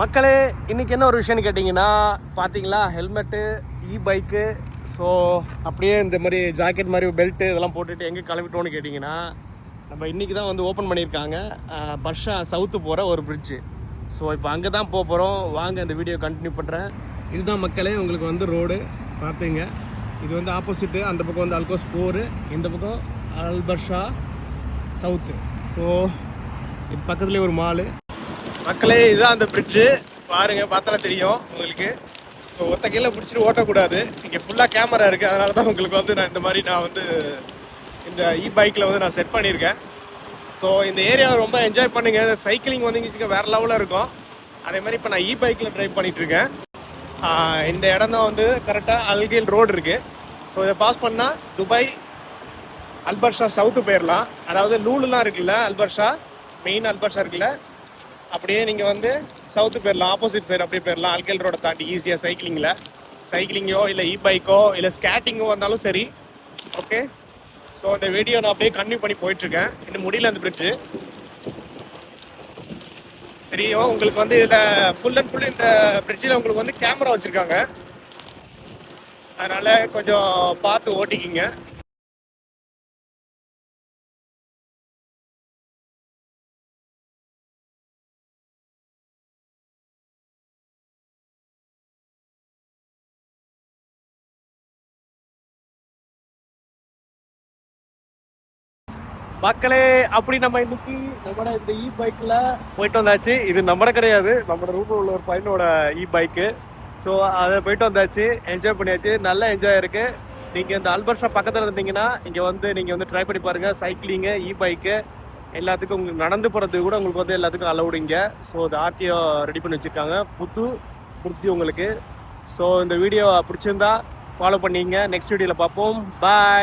மக்களே, இன்றைக்கி என்ன ஒரு விஷயம்னு கேட்டிங்கன்னா, பார்த்தீங்களா ஹெல்மெட்டு, பைக்கு. ஸோ அப்படியே இந்த மாதிரி ஜாக்கெட் மாதிரி பெல்ட்டு இதெல்லாம் போட்டுட்டு எங்கே கிளம்பிட்டோன்னு கேட்டிங்கன்னா, நம்ம இன்றைக்கி தான் வந்து ஓப்பன் பண்ணியிருக்காங்க பர்ஷா சவுத்து போகிற ஒரு பிரிட்ஜு. ஸோ இப்போ அங்கே தான் போக போகிறோம். வாங்க இந்த வீடியோ கண்டினியூ பண்ணுறேன். இதுதான் மக்களே உங்களுக்கு வந்து ரோடு பார்த்துங்க. இது வந்து ஆப்போசிட்டு, அந்த பக்கம் வந்து அல்கோஸ் 4, இந்த பக்கம் அல்பர்ஷா சவுத்து. ஸோ இது பக்கத்துலேயே ஒரு மாலு. மக்களே, இதுதான் அந்த பிரிட்ஜு. பாருங்கள், பார்த்தாலே தெரியும் உங்களுக்கு. ஸோ ஒத்த கீழே பிடிச்சிட்டு ஓட்டக்கூடாது. இங்கே ஃபுல்லாக கேமரா இருக்குது. அதனால தான் உங்களுக்கு வந்து நான் இந்த மாதிரி இந்த பைக்கில் வந்து நான் செட் பண்ணியிருக்கேன். ஸோ இந்த ஏரியாவை ரொம்ப என்ஜாய் பண்ணுங்கள். சைக்கிளிங் வந்து இங்கே வேறு லெவலில் இருக்கும். அதே மாதிரி இப்போ நான் பைக்கில் ட்ரைவ் பண்ணிகிட்ருக்கேன். இந்த இடம் தான் வந்து கரெக்டாக அல்கேல் ரோடு இருக்குது. ஸோ இதை பாஸ் பண்ணால் துபாய் அல்பர்ஷா சவுத்து போயிடலாம். அதாவது லூலுலாம் இருக்குல்ல, அல்பர்ஷா மெயின் அல்பர்ஷா இருக்குல்ல, அப்படியே நீங்கள் வந்து சவுத்து போயிடலாம். ஆப்போசிட் சைடு அப்படியே போயிடலாம். அல்கேல் ரோடை தாண்டி ஈஸியாக சைக்கிளிங்கோ இல்லை பைக்கோ இல்லை ஸ்கேட்டிங்கோ வந்தாலும் சரி. ஓகே, ஸோ அந்த வீடியோ நான் அப்படியே கன்டினியூ பண்ணி போயிட்டுருக்கேன். இன்னும் முடியல அந்த பிரிட்ஜு. தெரியும் உங்களுக்கு வந்து இதில் ஃபுல் அண்ட் ஃபுல் இந்த பிரிட்ஜில் உங்களுக்கு வந்து கேமரா வச்சுருக்காங்க. அதனால் கொஞ்சம் பார்த்து ஓட்டிக்கிங்க. மக்களே, அப்படி நம்ம இன்னைக்கு நம்மளோட இந்த பைக்கில் போயிட்டு வந்தாச்சு. இது நம்மள கிடையாது, நம்மளோட ரூமில் உள்ள ஒரு பையனோட பைக்கு. ஸோ அதை போயிட்டு வந்தாச்சு, என்ஜாய் பண்ணியாச்சு. நல்ல என்ஜாய் இருக்குது. நீங்கள் இந்த அல்பர்ஷா பக்கத்தில் இருந்தீங்கன்னா இங்கே வந்து நீங்கள் வந்து ட்ரை பண்ணி பாருங்கள். சைக்கிளிங்கு, பைக்கு எல்லாத்துக்கும் உங்களுக்கு நடந்து போகிறதுக்கு கூட உங்களுக்கு வந்து எல்லாத்துக்கும் அலவுடுங்க. ஸோ இது ஆர்டிஓ ரெடி பண்ணி வச்சுருக்காங்க, புது பிரிட்ஜு உங்களுக்கு. ஸோ இந்த வீடியோ பிடிச்சிருந்தா ஃபாலோ பண்ணிங்க. நெக்ஸ்ட் வீடியோவில் பார்ப்போம். பாய்.